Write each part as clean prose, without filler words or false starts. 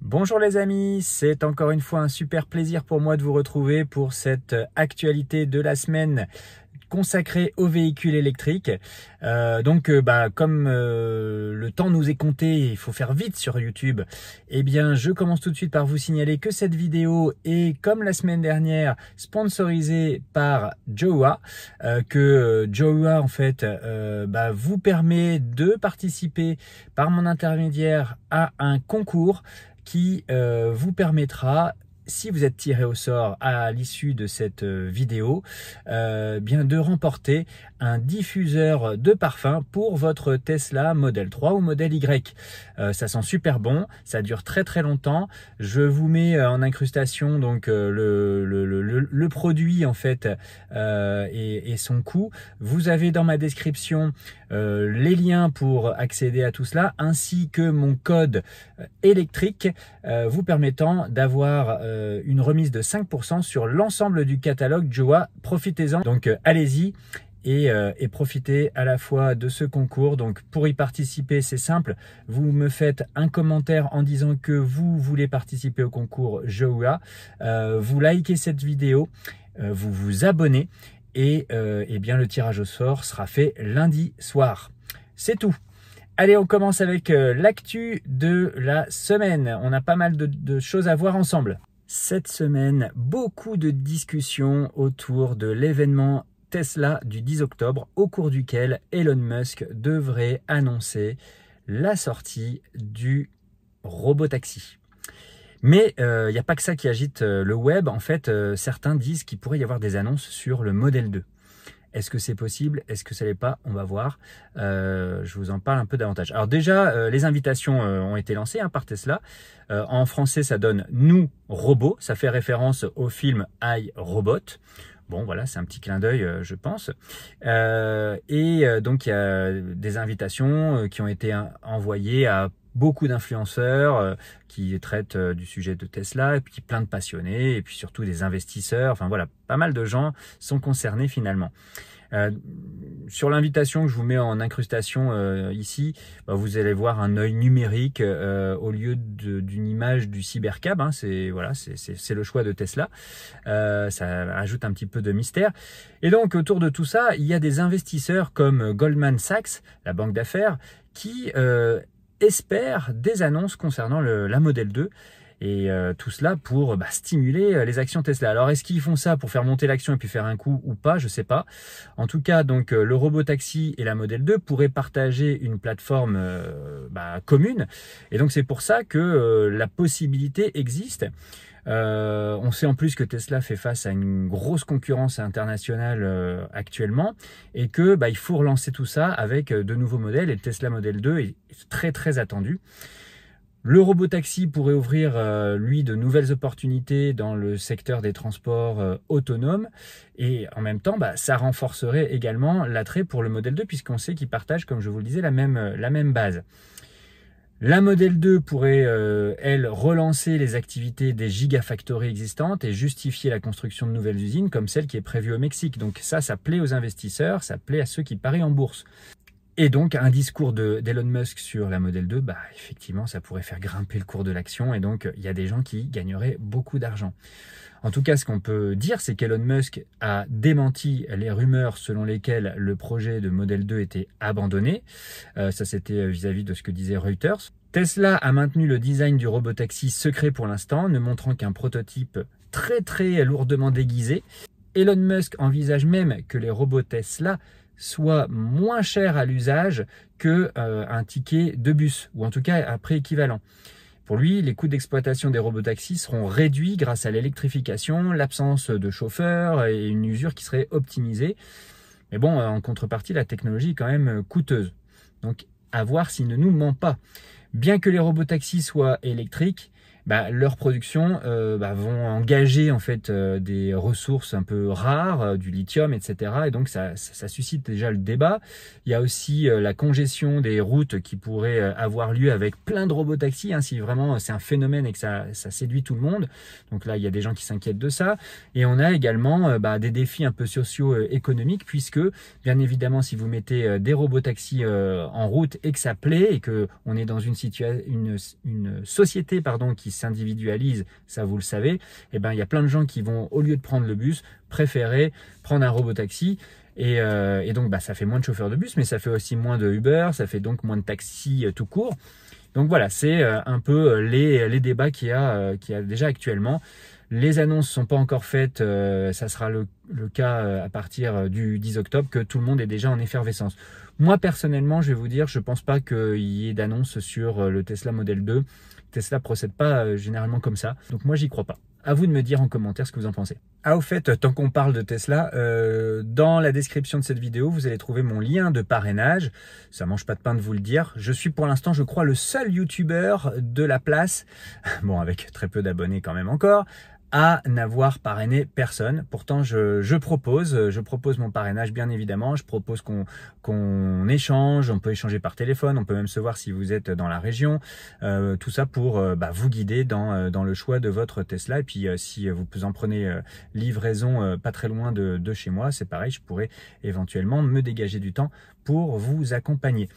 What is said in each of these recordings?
Bonjour les amis, c'est encore une fois un super plaisir pour moi de vous retrouver pour cette actualité de la semaine consacrée aux véhicules électriques. Comme le temps nous est compté, il faut faire vite sur YouTube, eh bien je commence tout de suite par vous signaler que cette vidéo est, comme la semaine dernière, sponsorisée par Jowa, que Jowa en fait vous permet de participer par mon intermédiaire à un concours qui vous permettra, si vous êtes tiré au sort à l'issue de cette vidéo, de remporter un diffuseur de parfum pour votre Tesla Model 3 ou Model Y. Ça sent super bon, ça dure très très longtemps. Je vous mets en incrustation donc le produit en fait et son coût. Vous avez dans ma description les liens pour accéder à tout cela, ainsi que mon code électrique vous permettant d'avoir une remise de 5% sur l'ensemble du catalogue Jowa. Profitez-en, donc allez-y et profitez à la fois de ce concours. Donc pour y participer, c'est simple, vous me faites un commentaire en disant que vous voulez participer au concours Jowa, vous likez cette vidéo, vous vous abonnez et le tirage au sort sera fait lundi soir. C'est tout. Allez, on commence avec l'actu de la semaine. On a pas mal de choses à voir ensemble. Cette semaine, beaucoup de discussions autour de l'événement Tesla du 10 octobre, au cours duquel Elon Musk devrait annoncer la sortie du robotaxi. Mais il n'y a pas que ça qui agite le web. En fait, certains disent qu'il pourrait y avoir des annonces sur le Model 2. Est-ce que c'est possible? Est-ce que ça l'est pas? On va voir. Je vous en parle un peu davantage. Alors déjà, les invitations ont été lancées par Tesla. En français, ça donne « Nous, robots ». Ça fait référence au film I, Robot. Bon, voilà, c'est un petit clin d'œil, je pense. Donc, il y a des invitations qui ont été envoyées à beaucoup d'influenceurs qui traitent du sujet de Tesla, et puis plein de passionnés, et puis surtout des investisseurs. Enfin voilà, pas mal de gens sont concernés finalement. Sur l'invitation que je vous mets en incrustation ici, vous allez voir un œil numérique au lieu d'une image du cybercab. C'est le choix de Tesla. Ça ajoute un petit peu de mystère. Et donc autour de tout ça, il y a des investisseurs comme Goldman Sachs, la banque d'affaires, qui espèrent des annonces concernant la Model 2. Et tout cela pour stimuler les actions Tesla. Alors est-ce qu'ils font ça pour faire monter l'action et puis faire un coup ou pas? Je sais pas. En tout cas, donc le robotaxi et la Model 2 pourraient partager une plateforme commune. Et donc c'est pour ça que la possibilité existe. On sait en plus que Tesla fait face à une grosse concurrence internationale actuellement et que il faut relancer tout ça avec de nouveaux modèles, et le Tesla Model 2 est très très attendu. Le robotaxi pourrait ouvrir, lui, de nouvelles opportunités dans le secteur des transports autonomes, et en même temps, ça renforcerait également l'attrait pour le Model 2 puisqu'on sait qu'ils partagent, comme je vous le disais, la même base. La Model 2 pourrait, elle, relancer les activités des gigafactories existantes et justifier la construction de nouvelles usines comme celle qui est prévue au Mexique. Donc ça plaît aux investisseurs, ça plaît à ceux qui parient en bourse. Et donc, un discours d'Elon Musk sur la Model 2, effectivement, ça pourrait faire grimper le cours de l'action, et donc il y a des gens qui gagneraient beaucoup d'argent. En tout cas, ce qu'on peut dire, c'est qu'Elon Musk a démenti les rumeurs selon lesquelles le projet de Model 2 était abandonné. Ça, c'était vis-à-vis de ce que disait Reuters. Tesla a maintenu le design du robotaxi secret pour l'instant, ne montrant qu'un prototype très très lourdement déguisé. Elon Musk envisage même que les robots Tesla soit moins cher à l'usage que un ticket de bus, ou en tout cas à prix équivalent. Pour lui, les coûts d'exploitation des robotaxis seront réduits grâce à l'électrification, l'absence de chauffeurs et une usure qui serait optimisée. Mais bon, en contrepartie, la technologie est quand même coûteuse. Donc, à voir s'il ne nous ment pas. Bien que les robotaxis soient électriques, leur production vont engager en fait des ressources un peu rares, du lithium, etc. Et donc ça suscite déjà le débat. Il y a aussi la congestion des routes qui pourrait avoir lieu avec plein de robotaxis, si vraiment c'est un phénomène et que ça séduit tout le monde. Donc là, il y a des gens qui s'inquiètent de ça. Et on a également des défis un peu socio-économiques, puisque bien évidemment, si vous mettez des robotaxis en route et que ça plaît et que on est dans une société qui s'individualise, ça vous le savez, et ben il y a plein de gens qui vont, au lieu de prendre le bus, préférer prendre un robotaxi. Et donc ça fait moins de chauffeurs de bus, mais ça fait aussi moins de Uber, ça fait donc moins de taxis tout court. Donc voilà, c'est un peu les débats qu'il y a déjà actuellement. Les annonces ne sont pas encore faites, ça sera le cas à partir du 10 octobre, que tout le monde est déjà en effervescence. Moi personnellement, je vais vous dire, je ne pense pas qu'il y ait d'annonce sur le Tesla Model 2. Tesla ne procède pas généralement comme ça, donc moi j'y crois pas. À vous de me dire en commentaire ce que vous en pensez. Ah, au fait, tant qu'on parle de Tesla, dans la description de cette vidéo, vous allez trouver mon lien de parrainage. Ça mange pas de pain de vous le dire. Je suis pour l'instant, je crois, le seul youtubeur de la place, bon, avec très peu d'abonnés quand même encore, à n'avoir parrainé personne. Pourtant, je propose mon parrainage, bien évidemment. Je propose qu'on échange, on peut échanger par téléphone, on peut même se voir si vous êtes dans la région. Tout ça pour vous guider dans le choix de votre Tesla. Et puis, si vous en prenez livraison pas très loin de chez moi, c'est pareil, je pourrais éventuellement me dégager du temps pour vous accompagner.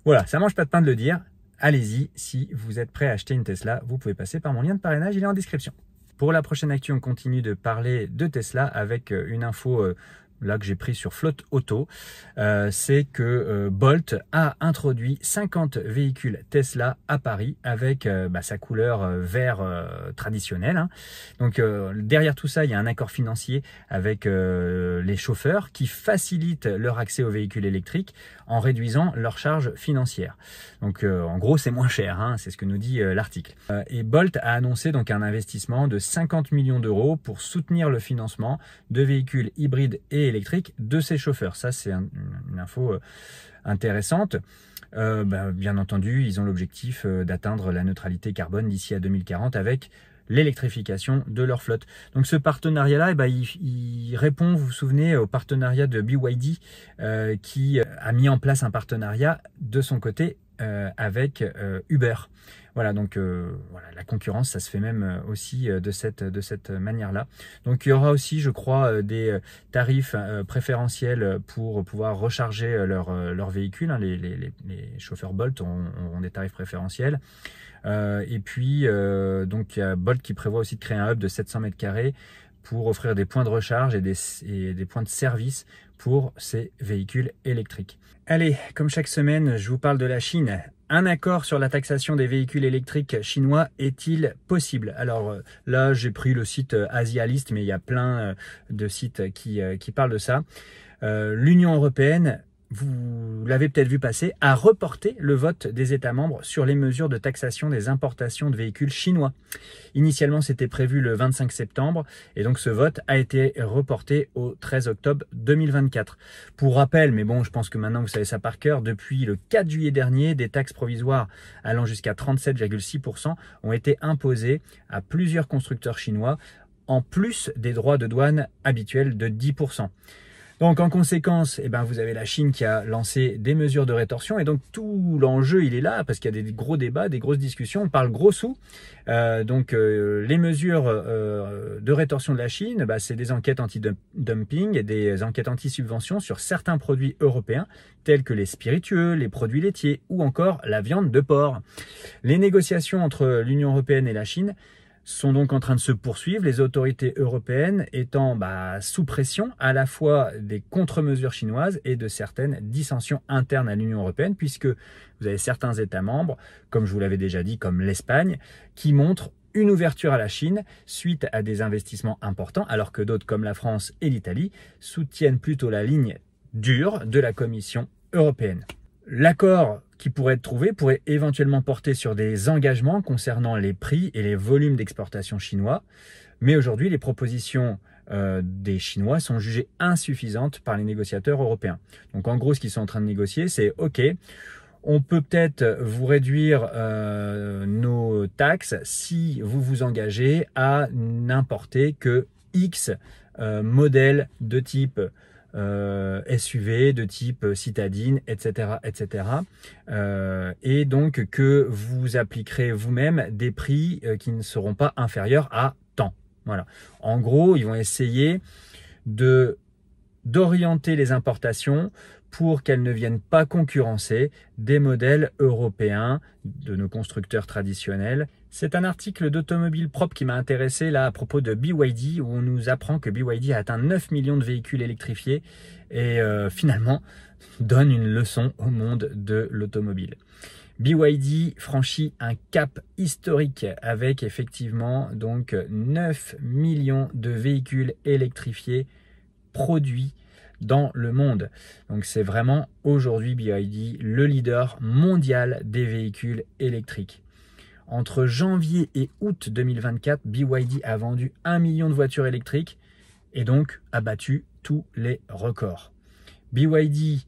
Voilà, ça mange pas de pain de le dire. Allez-y, si vous êtes prêt à acheter une Tesla, vous pouvez passer par mon lien de parrainage, il est en description. Pour la prochaine actu, on continue de parler de Tesla avec une info là que j'ai pris sur Flotte Auto. C'est que Bolt a introduit 50 véhicules Tesla à Paris avec sa couleur vert traditionnelle. Hein. Donc derrière tout ça, il y a un accord financier avec les chauffeurs qui facilitent leur accès aux véhicules électriques en réduisant leurs charges financières. Donc en gros, c'est moins cher, hein, c'est ce que nous dit l'article. Et Bolt a annoncé donc un investissement de 50 millions d'euros pour soutenir le financement de véhicules hybrides et électriques de ses chauffeurs. Ça, c'est une info intéressante. Bien entendu, ils ont l'objectif d'atteindre la neutralité carbone d'ici à 2040 avec l'électrification de leur flotte. Donc ce partenariat-là, il répond, vous vous souvenez, au partenariat de BYD qui a mis en place un partenariat de son côté avec Uber. Voilà, donc voilà, la concurrence, ça se fait même aussi de cette manière-là. Donc il y aura aussi, je crois, des tarifs préférentiels pour pouvoir recharger leur véhicule. Hein. Les chauffeurs Bolt ont des tarifs préférentiels. Et puis, donc il y a Bolt qui prévoit aussi de créer un hub de 700 mètres carrés pour offrir des points de recharge et des points de service pour ces véhicules électriques. Allez, comme chaque semaine, je vous parle de la Chine. Un accord sur la taxation des véhicules électriques chinois est-il possible? Alors là, j'ai pris le site Asialist, mais il y a plein de sites qui parlent de ça. L'Union européenne, vous l'avez peut-être vu passer, a reporté le vote des États membres sur les mesures de taxation des importations de véhicules chinois. Initialement, c'était prévu le 25 septembre et donc ce vote a été reporté au 13 octobre 2024. Pour rappel, mais bon, je pense que maintenant vous savez ça par cœur, depuis le 4 juillet dernier, des taxes provisoires allant jusqu'à 37,6% ont été imposées à plusieurs constructeurs chinois, en plus des droits de douane habituels de 10%. Donc en conséquence, vous avez la Chine qui a lancé des mesures de rétorsion et donc tout l'enjeu il est là parce qu'il y a des gros débats, des grosses discussions, on parle gros sous. Les mesures de rétorsion de la Chine, c'est des enquêtes anti-dumping et des enquêtes anti-subvention sur certains produits européens tels que les spiritueux, les produits laitiers ou encore la viande de porc. Les négociations entre l'Union européenne et la Chine sont donc en train de se poursuivre, les autorités européennes étant sous pression à la fois des contre-mesures chinoises et de certaines dissensions internes à l'Union européenne, puisque vous avez certains États membres, comme je vous l'avais déjà dit, comme l'Espagne, qui montrent une ouverture à la Chine suite à des investissements importants, alors que d'autres comme la France et l'Italie soutiennent plutôt la ligne dure de la Commission européenne. L'accord qui pourrait être trouvé pourrait éventuellement porter sur des engagements concernant les prix et les volumes d'exportation chinois. Mais aujourd'hui, les propositions des Chinois sont jugées insuffisantes par les négociateurs européens. Donc en gros, ce qu'ils sont en train de négocier, c'est OK, on peut peut-être vous réduire nos taxes si vous vous engagez à n'importer que X modèles de type SUV, de type citadine, etc. etc. Et donc que vous appliquerez vous-même des prix qui ne seront pas inférieurs à tant. Voilà. En gros, ils vont essayer d'orienter les importations pour qu'elles ne viennent pas concurrencer des modèles européens de nos constructeurs traditionnels. C'est un article d'Automobile Propre qui m'a intéressé là à propos de BYD, où on nous apprend que BYD a atteint 9 millions de véhicules électrifiés et finalement donne une leçon au monde de l'automobile. BYD franchit un cap historique avec effectivement donc 9 millions de véhicules électrifiés produits dans le monde. Donc c'est vraiment aujourd'hui BYD le leader mondial des véhicules électriques. Entre janvier et août 2024, BYD a vendu 1 million de voitures électriques et donc a battu tous les records. BYD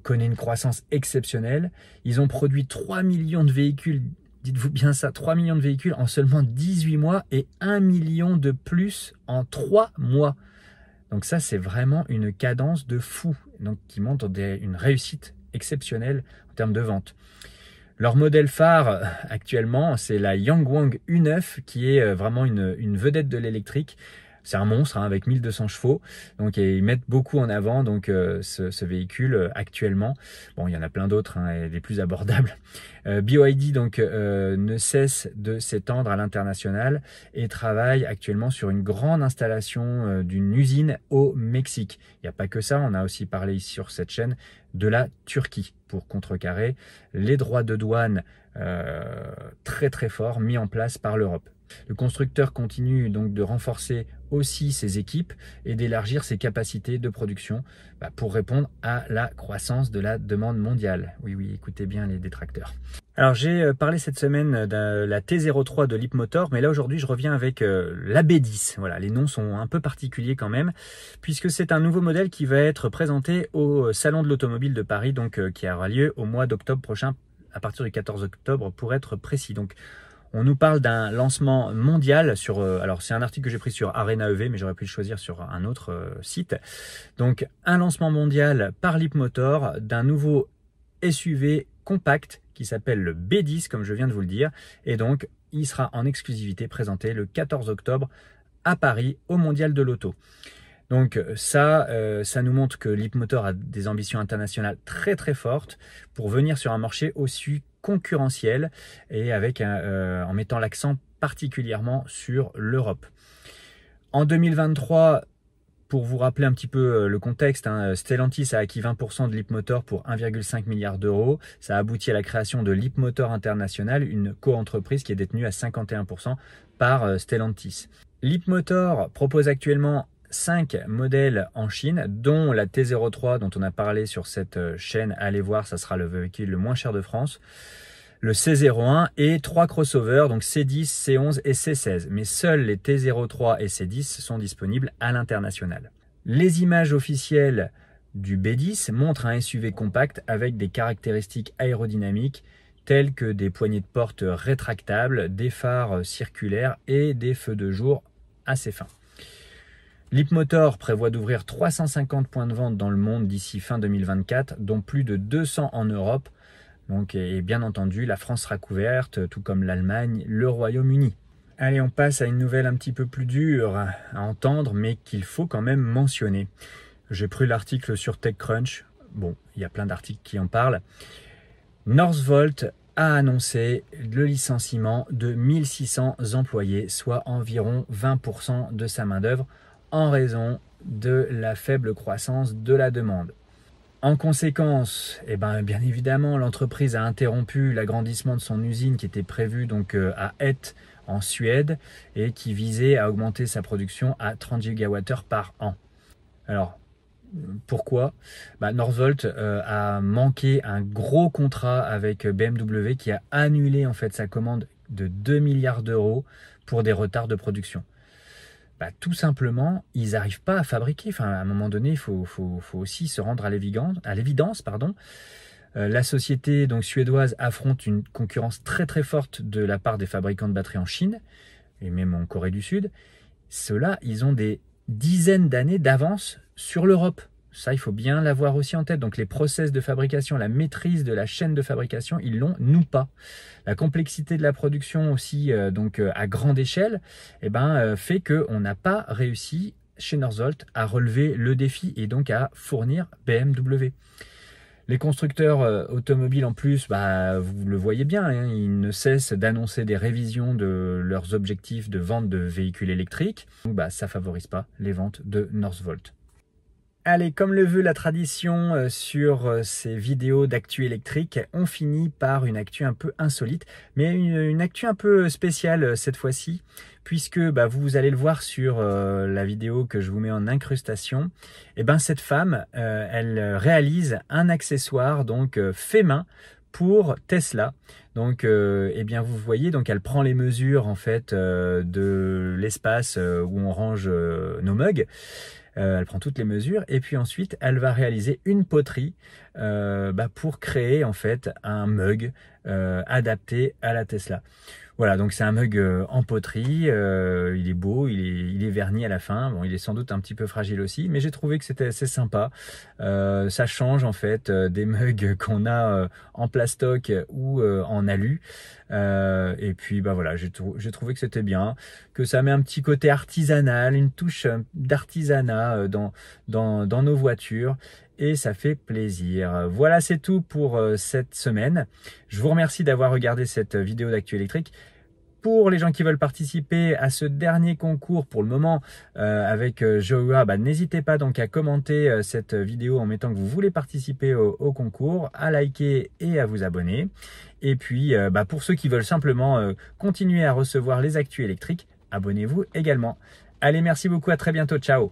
connaît une croissance exceptionnelle. Ils ont produit 3 millions de véhicules, dites-vous bien ça, 3 millions de véhicules en seulement 18 mois et 1 million de plus en 3 mois. Donc ça, c'est vraiment une cadence de fou, donc qui montre une réussite exceptionnelle en termes de vente. Leur modèle phare actuellement, c'est la Yangwang U9, qui est vraiment une vedette de l'électrique. C'est un monstre avec 1200 chevaux, donc ils mettent beaucoup en avant donc ce véhicule actuellement. Bon, il y en a plein d'autres et des plus abordables. BYD donc ne cesse de s'étendre à l'international et travaille actuellement sur une grande installation d'une usine au Mexique. Il n'y a pas que ça, on a aussi parlé ici sur cette chaîne de la Turquie pour contrecarrer les droits de douane très très forts mis en place par l'Europe. Le constructeur continue donc de renforcer aussi ses équipes et d'élargir ses capacités de production pour répondre à la croissance de la demande mondiale. Oui, écoutez bien les détracteurs. Alors j'ai parlé cette semaine de la T03 de Leapmotor, mais là aujourd'hui je reviens avec la B10. Voilà, les noms sont un peu particuliers quand même, puisque c'est un nouveau modèle qui va être présenté au Salon de l'Automobile de Paris, donc qui aura lieu au mois d'octobre prochain, à partir du 14 octobre pour être précis. Donc on nous parle d'un lancement mondial sur... alors c'est un article que j'ai pris sur Arena EV, mais j'aurais pu le choisir sur un autre site. Donc un lancement mondial par Leapmotor d'un nouveau SUV compact qui s'appelle le B10, comme je viens de vous le dire. Et donc il sera en exclusivité présenté le 14 octobre à Paris au Mondial de l'Auto. Donc ça nous montre que Leapmotor a des ambitions internationales très très fortes pour venir sur un marché aussi concurrentiel et avec en mettant l'accent particulièrement sur l'Europe. En 2023, pour vous rappeler un petit peu le contexte, Stellantis a acquis 20% de Leapmotor pour 1,5 milliard d'euros. Ça a abouti à la création de Leapmotor International, une co-entreprise qui est détenue à 51% par Stellantis. Leapmotor propose actuellement 5 modèles en Chine, dont la T03 dont on a parlé sur cette chaîne. Allez voir, ça sera le véhicule le moins cher de France. Le C01 et 3 crossovers, donc C10, C11 et C16. Mais seuls les T03 et C10 sont disponibles à l'international. Les images officielles du B10 montrent un SUV compact avec des caractéristiques aérodynamiques telles que des poignées de porte rétractables, des phares circulaires et des feux de jour assez fins. Leapmotor prévoit d'ouvrir 350 points de vente dans le monde d'ici fin 2024, dont plus de 200 en Europe. Donc, et bien entendu, la France sera couverte, tout comme l'Allemagne, le Royaume-Uni. Allez, on passe à une nouvelle un petit peu plus dure à entendre, mais qu'il faut quand même mentionner. J'ai pris l'article sur TechCrunch. Bon, il y a plein d'articles qui en parlent. Northvolt a annoncé le licenciement de 1600 employés, soit environ 20% de sa main-d'œuvre, en raison de la faible croissance de la demande. En conséquence, bien évidemment, l'entreprise a interrompu l'agrandissement de son usine qui était prévue donc à Ett en Suède et qui visait à augmenter sa production à 30 gigawattheures par an. Alors, pourquoi? Northvolt a manqué un gros contrat avec BMW qui a annulé en fait sa commande de 2 milliards d'euros pour des retards de production. Tout simplement, ils n'arrivent pas à fabriquer. Enfin, à un moment donné, il faut aussi se rendre à l'évidence. La société donc suédoise affronte une concurrence très très forte de la part des fabricants de batteries en Chine et même en Corée du Sud. Ceux-là, ils ont des dizaines d'années d'avance sur l'Europe. Ça, il faut bien l'avoir aussi en tête. Donc, les process de fabrication, la maîtrise de la chaîne de fabrication, ils l'ont, nous pas. La complexité de la production aussi, à grande échelle, fait qu'on n'a pas réussi chez Northvolt à relever le défi et donc à fournir BMW. Les constructeurs automobiles en plus, vous le voyez bien, hein, ils ne cessent d'annoncer des révisions de leurs objectifs de vente de véhicules électriques. Donc ça ne favorise pas les ventes de Northvolt. Allez, comme le veut la tradition sur ces vidéos d'actu électrique, on finit par une actu un peu insolite, mais une actu un peu spéciale cette fois-ci, puisque vous allez le voir sur la vidéo que je vous mets en incrustation. Et cette femme, elle réalise un accessoire donc fait main pour Tesla. Donc, vous voyez, donc elle prend les mesures en fait de l'espace où on range nos mugs. Elle prend toutes les mesures et puis ensuite elle va réaliser une poterie pour créer en fait un mug adapté à la Tesla. Voilà, donc c'est un mug en poterie, il est beau, il est verni à la fin. Bon, il est sans doute un petit peu fragile aussi, mais j'ai trouvé que c'était assez sympa. Ça change en fait des mugs qu'on a en plastoc ou en alu. Et puis voilà, j'ai trouvé que c'était bien, que ça met un petit côté artisanal, une touche d'artisanat dans nos voitures. Et ça fait plaisir. Voilà, c'est tout pour cette semaine. Je vous remercie d'avoir regardé cette vidéo d'actu électrique. Pour les gens qui veulent participer à ce dernier concours pour le moment avec Joa, n'hésitez pas donc à commenter cette vidéo en mettant que vous voulez participer au concours, à liker et à vous abonner. Et puis pour ceux qui veulent simplement continuer à recevoir les actus électriques, abonnez-vous également. Allez, merci beaucoup, à très bientôt, ciao.